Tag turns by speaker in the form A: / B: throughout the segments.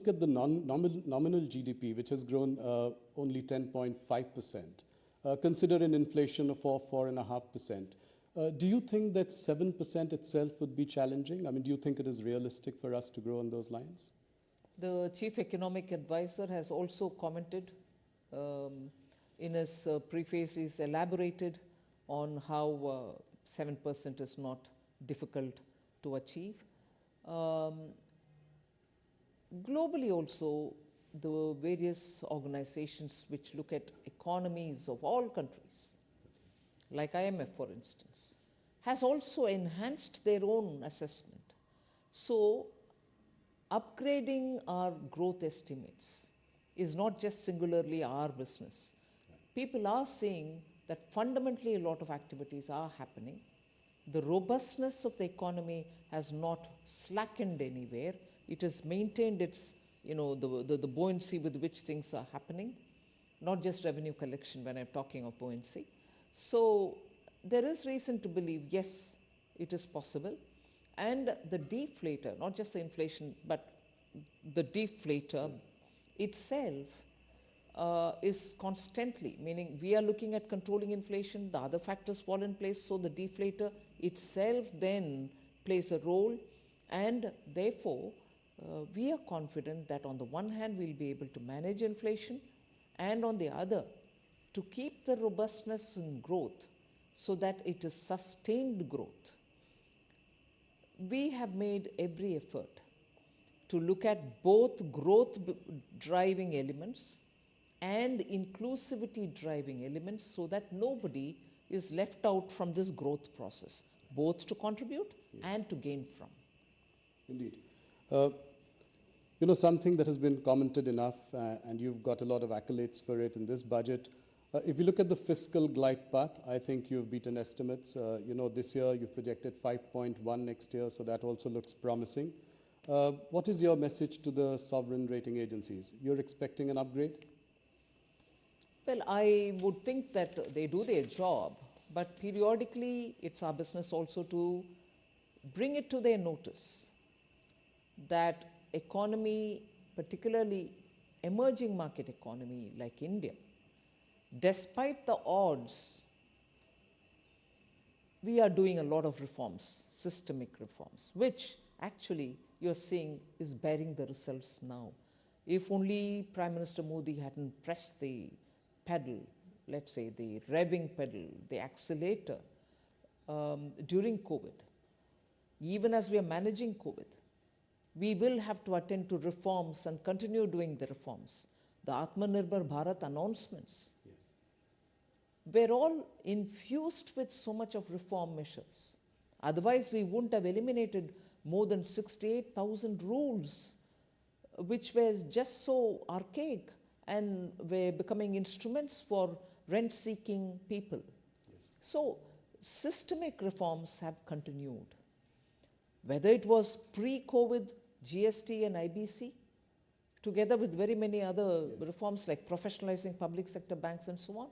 A: at the nominal GDP, which has grown only 10.5%, consider an inflation of 4.5%. Do you think that 7% itself would be challenging? I mean, do you think it is realistic for us to grow on those lines?
B: The chief economic advisor has also commented in his preface. He's elaborated on how 7% is not difficult to achieve. Globally also, the various organizations which look at economies of all countries, like IMF for instance, has also enhanced their own assessment. So upgrading our growth estimates is not just singularly our business. People are seeing that fundamentally a lot of activities are happening. The robustness of the economy has not slackened anywhere. It has maintained its, the buoyancy with which things are happening, not just revenue collection when I'm talking of buoyancy. So there is reason to believe, yes, it is possible. And the deflator, not just the inflation, but the deflator itself is constantly, meaning we are looking at controlling inflation, the other factors fall in place, so the deflator itself then plays a role, and therefore we are confident that on the one hand we'll be able to manage inflation, and on the other to keep the robustness in growth so that it is sustained growth. We have made every effort to look at both growth driving elements and inclusivity driving elements so that nobody is left out from this growth process, both to contribute and to gain from.
A: Indeed. Something that has been commented enough, and you've got a lot of accolades for it in this budget. If you look at the fiscal glide path, I think you've beaten estimates. This year you've projected 5.1 next year, so that also looks promising. What is your message to the sovereign rating agencies? You're expecting an upgrade?
B: Well, I would think that they do their job, but periodically it's our business also to bring it to their notice that economy, particularly emerging market economy like India, despite the odds, we are doing a lot of reforms, systemic reforms, which actually you're seeing is bearing the results now. If only Prime Minister Modi hadn't pressed the pedal, let's say the revving pedal, the accelerator during COVID, even as we are managing COVID, we will have to attend to reforms and continue doing the reforms. The Atmanirbhar Bharat announcements were all infused with so much of reform measures. Otherwise, we wouldn't have eliminated more than 68,000 rules, which were just so archaic and were becoming instruments for rent-seeking people. So, systemic reforms have continued. Whether it was pre-COVID, GST and IBC, together with very many other reforms like professionalizing public sector banks and so on,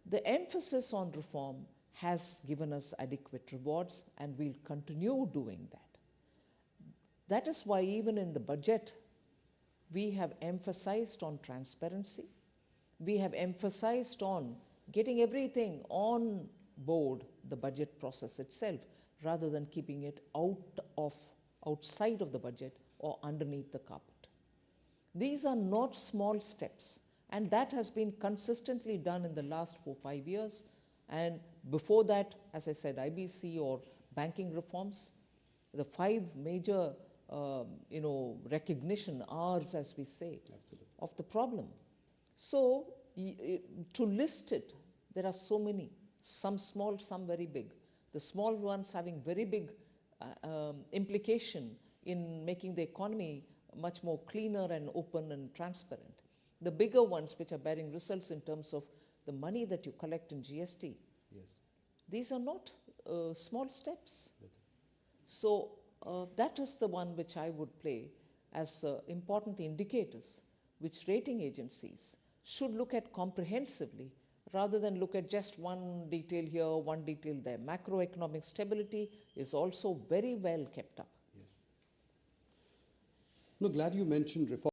B: the emphasis on reform has given us adequate rewards, and we'll continue doing that. That is why even in the budget, we have emphasized on transparency. We have emphasized on getting everything on board the budget process itself, rather than keeping it outside of the budget or underneath the carpet. These are not small steps, and that has been consistently done in the last 4-5 years. And before that, as I said, IBC or banking reforms, the 5 major recognition R's, as we say, of the problem. So to list it, there are so many, some small, some very big. The small ones having very big implication in making the economy much more cleaner and open and transparent. The bigger ones which are bearing results in terms of the money that you collect in GST. These are not small steps. So that is the one which I would play as important indicators which rating agencies should look at comprehensively, rather than look at just one detail here, one detail there. Macroeconomic stability is also very well kept up.
A: No, glad you mentioned reform.